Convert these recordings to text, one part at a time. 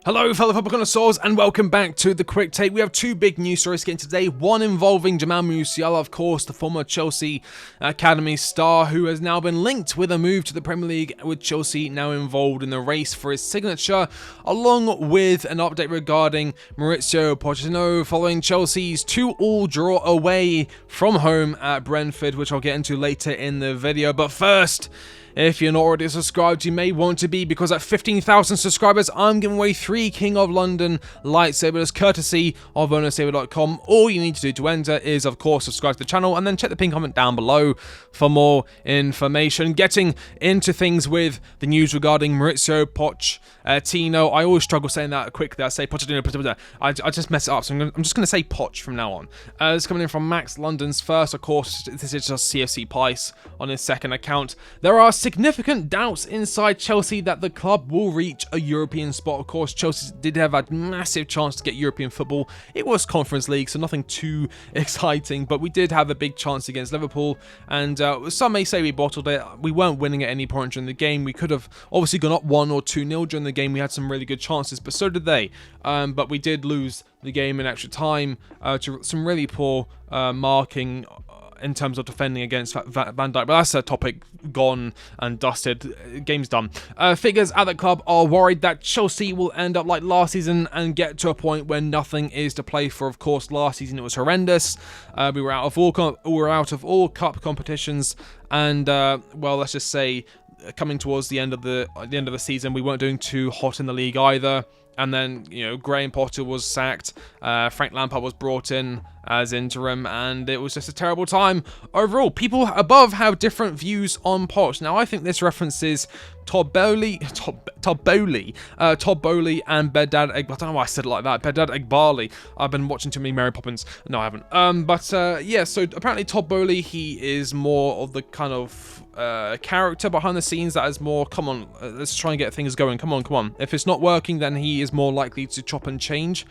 Hello fellow football connoisseurs and welcome back to the Quick Take. We have two big news stories to get into today. One involving Musiala, of course, the former Chelsea Academy star who has now been linked with a move to the Premier League, with Chelsea now involved in the race for his signature, along with an update regarding Mauricio Pochettino following Chelsea's 2-2 draw away from home at Brentford, which I'll get into later in the video. But first, if you're not already subscribed, you may want to be, because at 15,000 subscribers, I'm giving away 3 King of London lightsabers, courtesy of OwnASaber.com. All you need to do to enter is, of course, subscribe to the channel and then check the pinned comment down below for more information. Getting into things with the news regarding Mauricio Pochettino. I always struggle saying that quickly. I say Pochettino, I just mess it up, so I'm just going to say Poch from now on. It's coming in from Max London's first, of course. This is just CFC Pice on his second account. There are significant doubts inside Chelsea that the club will reach a European spot. Of course, Chelsea did have a massive chance to get European football. It was Conference League, so nothing too exciting, but we did have a big chance against Liverpool, and some may say we bottled it. We weren't winning at any point during the game. We could have obviously gone up 1 or 2-0 during the game. We had some really good chances, but so did they. But we did lose the game in extra time to some really poor marking in terms of defending against Van Dijk, but that's a topic gone and dusted. Game's done. Figures at the club are worried that Chelsea will end up like last season and get to a point where nothing is to play for. Of course, last season it was horrendous. We were out of all cup competitions, and well, let's just say, coming towards the end of the season, we weren't doing too hot in the league either. And then, Graham Potter was sacked, Frank Lampard was brought in as interim, and it was just a terrible time overall. People above have different views on Poch. Now, I think this references Todd Bowley and Bedad I don't know why I said it like that. Bedad Egbali. I've been watching too many Mary Poppins. No, I haven't. Yeah, so apparently Todd Bowley, he is more of the kind of character behind the scenes that is more, come on, let's try and get things going. Come on. If it's not working, then he is more likely to chop and change.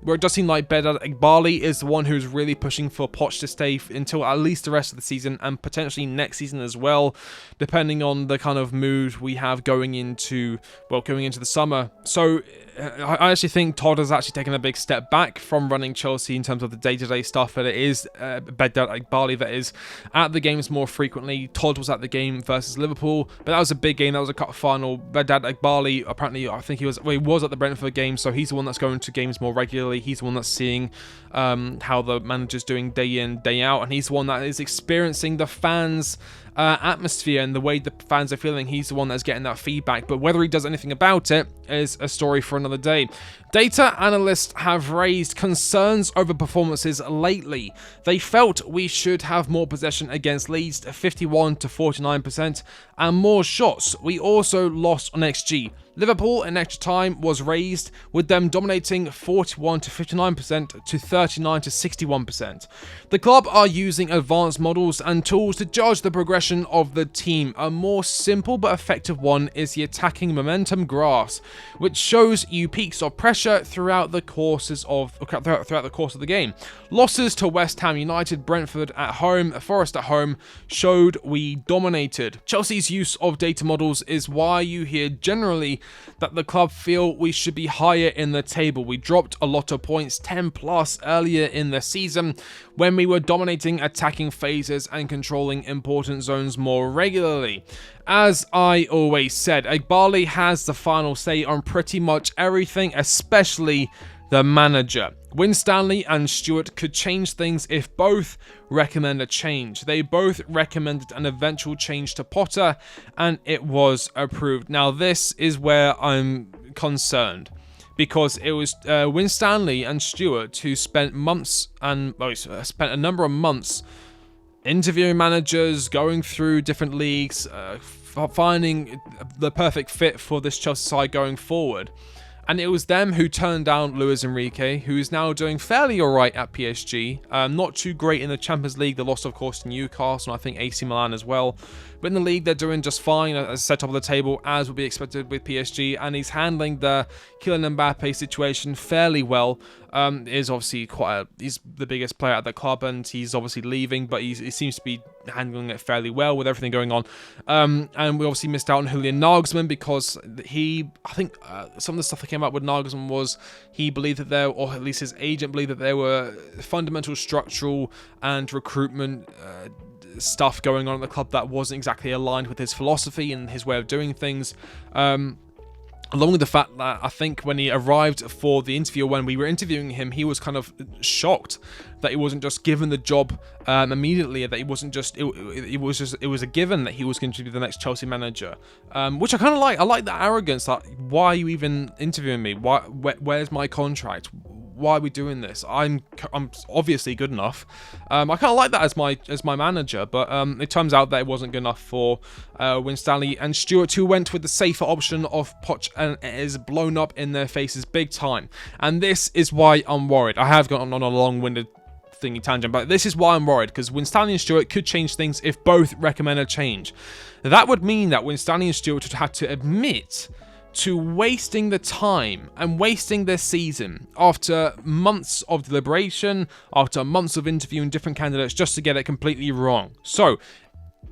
Where it does seem like Bedad Egbali is the one who's really pushing for Poch to stay until at least the rest of the season, and potentially next season as well, depending on the kind of mood we have going into the summer. So I actually think Todd has actually taken a big step back from running Chelsea in terms of the day-to-day stuff, but it is Bedad Egbali that is at the games more frequently. Todd was at the game versus Liverpool, but that was a big game. That was a cup final. Bedad Egbali, apparently, I think he was at the Brentford game, so he's the one that's going to games more regularly. He's the one that's seeing how the manager's doing day in, day out, and he's the one that is experiencing the fans' atmosphere and the way the fans are feeling. He's the one that's getting that feedback, but whether he does anything about it is a story for another day. Data analysts have raised concerns over performances lately. They felt we should have more possession against Leeds, 51 to 49%, and more shots. We also lost on XG. Liverpool in extra time was raised, with them dominating 41 to 59% to 39 to 61%. The club are using advanced models and tools to judge the progression of the team. A more simple but effective one is the attacking momentum graph, which shows you peaks of pressure throughout the course of the game. Losses to West Ham United, Brentford at home, Forest at home showed we dominated. Chelsea's use of data models is why you hear generally that the club feel we should be higher in the table. We dropped a lot of points, 10 plus earlier in the season, when we were dominating attacking phases and controlling important zones more regularly. As I always said, Egbali has the final say on pretty much everything, especially the manager. Winstanley and Stewart could change things if both recommend a change. They both recommended an eventual change to Potter, and it was approved. Now, this is where I'm concerned, because it was Winstanley and Stewart who spent a number of months interviewing managers, going through different leagues, finding the perfect fit for this Chelsea side going forward. And it was them who turned down Luis Enrique, who is now doing fairly alright at PSG. Not too great in the Champions League. They lost, of course, to Newcastle, and I think AC Milan as well. But in the league, they're doing just fine, as I said, top of the table, as would be expected with PSG, and he's handling the Kylian Mbappe situation fairly well. He's obviously he's the biggest player at the club, and he's obviously leaving, but he seems to be handling it fairly well with everything going on. And we obviously missed out on Julian Nagelsmann because I think some of the stuff that came out with Nagelsmann was he believed that there, or at least his agent believed that there were fundamental structural and recruitment stuff going on at the club that wasn't exactly aligned with his philosophy and his way of doing things. Along with the fact that I think when he arrived for the interview, when we were interviewing him, he was kind of shocked that he wasn't just given the job immediately, that he wasn't just, it was a given that he was going to be the next Chelsea manager, which I kind of like. I like that arrogance. Like, why are you even interviewing me? Where's my contract? Why are we doing this? I'm obviously good enough. I kind of like that as my manager, but it turns out that it wasn't good enough for Winstanley and Stewart, who went with the safer option of Poch, and it is blown up in their faces big time. And this is why I'm worried. I have gone on a long-winded thingy tangent, but this is why I'm worried, because Winstanley and Stewart could change things if both recommend a change. That would mean that Winstanley and Stewart would have to admit to wasting the time and wasting their season after months of deliberation, after months of interviewing different candidates just to get it completely wrong. So,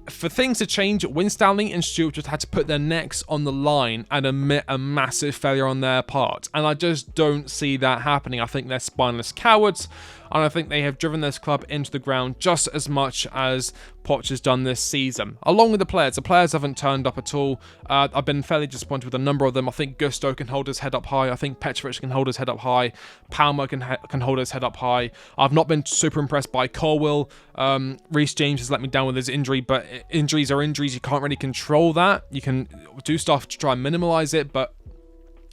for things to change, Winstanley and Stewart just had to put their necks on the line and admit a massive failure on their part. And I just don't see that happening. I think they're spineless cowards, and I think they have driven this club into the ground just as much as Poch has done this season. Along with the players. The players haven't turned up at all. I've been fairly disappointed with a number of them. I think Gusto can hold his head up high. I think Petrovic can hold his head up high. Palmer can hold his head up high. I've not been super impressed by Colwill. Reece James has let me down with his injury, but injuries are injuries. You can't really control that. You can do stuff to try and minimize it, but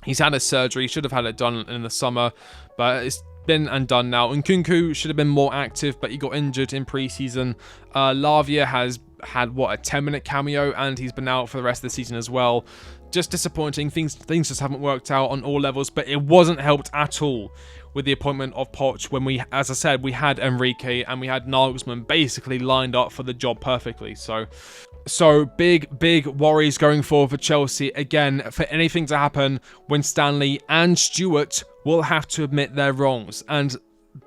he's had his surgery. He should have had it done in the summer, but it's been and done now. And Nkunku should have been more active, but he got injured in pre-season. Lavia has had, a 10-minute cameo, and he's been out for the rest of the season as well. Just disappointing. Things just haven't worked out on all levels, but it wasn't helped at all with the appointment of Poch when we, as I said, we had Enrique and we had Nagelsmann basically lined up for the job perfectly. So big worries going forward for Chelsea. Again, for anything to happen, Winstanley and Stewart will have to admit their wrongs. And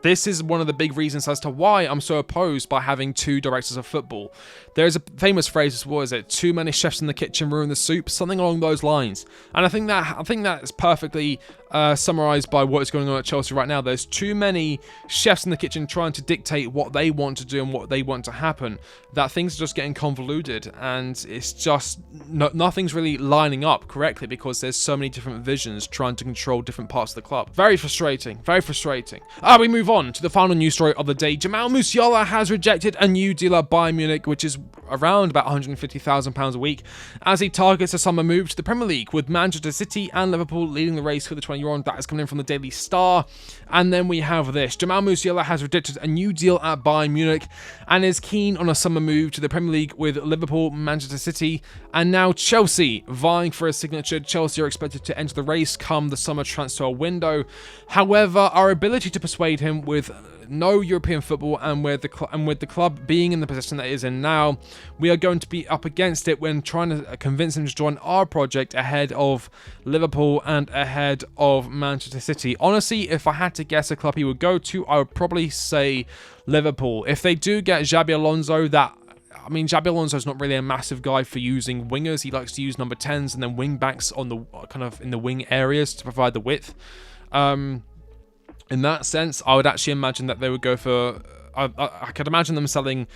this is one of the big reasons as to why I'm so opposed by having two directors of football. There's a famous phrase, what is it? Too many chefs in the kitchen ruin the soup, something along those lines. And I think that is perfectly summarized by what is going on at Chelsea right now. There's too many chefs in the kitchen trying to dictate what they want to do and what they want to happen, that things are just getting convoluted, and it's just nothing's really lining up correctly because there's so many different visions trying to control different parts of the club. Very frustrating. Very frustrating. We move on to the final news story of the day. Jamal Musiala has rejected a new deal at Bayern Munich, which is around about £150,000 a week, as he targets a summer move to the Premier League, with Manchester City and Liverpool leading the race for the 20-year-old. That is coming in from the Daily Star. And then we have this. Jamal Musiala has rejected a new deal at Bayern Munich and is keen on a summer move to the Premier League, with Liverpool, Manchester City, and now Chelsea vying for his signature. Chelsea are expected to enter the race come the summer transfer window. However, our ability to persuade him with no European football and with the club being in the position that it is in now, we are going to be up against it when trying to convince him to join our project ahead of Liverpool and ahead of Manchester City. Honestly, if I had to guess a club he would go to, I would probably say Liverpool. If they do get Xabi Alonso, Xabi Alonso's not really a massive guy for using wingers. He likes to use number 10s and then wing backs on the kind of in the wing areas to provide the width. In that sense, I would actually imagine that they would go for... I could imagine them selling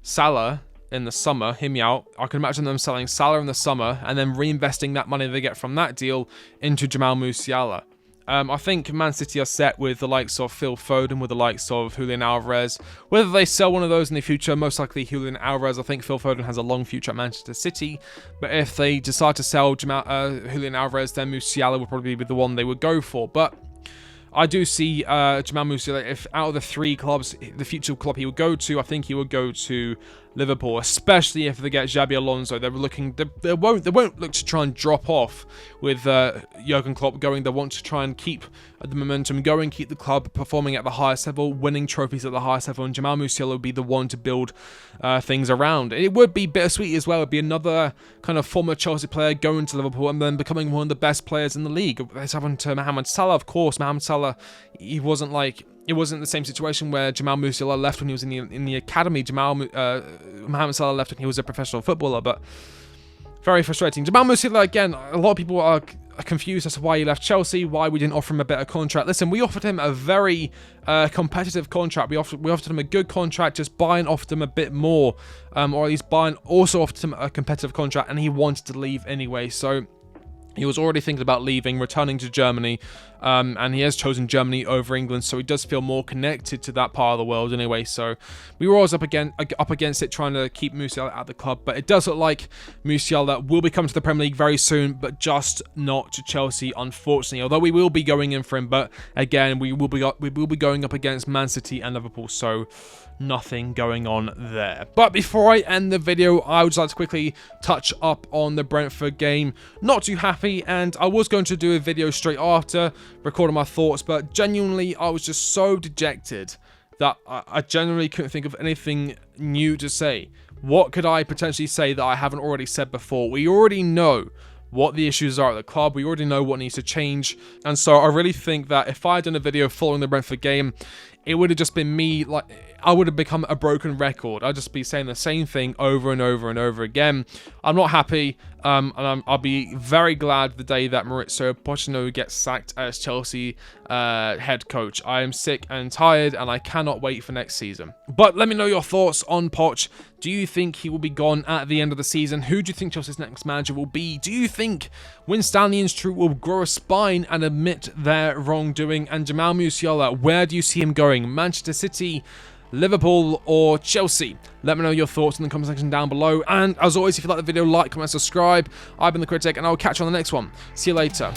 Salah in the summer, hear me out. I could imagine them selling Salah in the summer and then reinvesting that money they get from that deal into Jamal Musiala. I think Man City are set with the likes of Phil Foden, with the likes of Julian Alvarez. Whether they sell one of those in the future, most likely Julian Alvarez. I think Phil Foden has a long future at Manchester City. But if they decide to sell Julian Alvarez, then Musiala would probably be the one they would go for. But I do see Jamal Musiala, if out of the 3 clubs, the future club he would go to, I think he would go to Liverpool, especially if they get Xabi Alonso. They won't look to try and drop off with Jurgen Klopp going. They want to try and keep the momentum going, keep the club performing at the highest level, winning trophies at the highest level, and Jamal Musiala would be the one to build things around. It would be bittersweet as well. It would be another kind of former Chelsea player going to Liverpool and then becoming one of the best players in the league. This happened to Mohamed Salah, of course. Mohamed Salah, it wasn't the same situation where Jamal Musiala left when he was in the academy. Mohamed Salah left when he was a professional footballer, but very frustrating. Jamal Musiala, again, a lot of people are confused as to why he left Chelsea, why we didn't offer him a better contract. Listen, we offered him a very competitive contract. We offered him a good contract, just Bayern offered him a bit more, or at least Bayern also offered him a competitive contract, and he wanted to leave anyway, so he was already thinking about leaving, returning to Germany, and he has chosen Germany over England, so he does feel more connected to that part of the world anyway. So we were always up against it, trying to keep Musiala at the club, but it does look like Musiala will be coming to the Premier League very soon, but just not to Chelsea, unfortunately. Although we will be going in for him, but again, we will be going up against Man City and Liverpool, so nothing going on there. But before I end the video, I would just like to quickly touch up on the Brentford game. Not too happy, and I was going to do a video straight after recording my thoughts, but genuinely I was just so dejected that I genuinely couldn't think of anything new to say. What could I potentially say that I haven't already said before? We already know what the issues are at the club. We already know what needs to change, and so I really think that if I had done a video following the Brentford game, it would have just been me, I would have become a broken record. I'd just be saying the same thing over and over and over again. I'm not happy, and I'll be very glad the day that Mauricio Pochettino gets sacked as Chelsea head coach. I am sick and tired, and I cannot wait for next season. But let me know your thoughts on Poch. Do you think he will be gone at the end of the season? Who do you think Chelsea's next manager will be? Do you think Winstanley and Strutt will grow a spine and admit their wrongdoing? And Jamal Musiala, where do you see him going? Manchester City, Liverpool, or Chelsea? Let me know your thoughts in the comment section down below. And as always, if you like the video, like, comment, subscribe. I've been the Critic, and I'll catch you on the next one. See you later.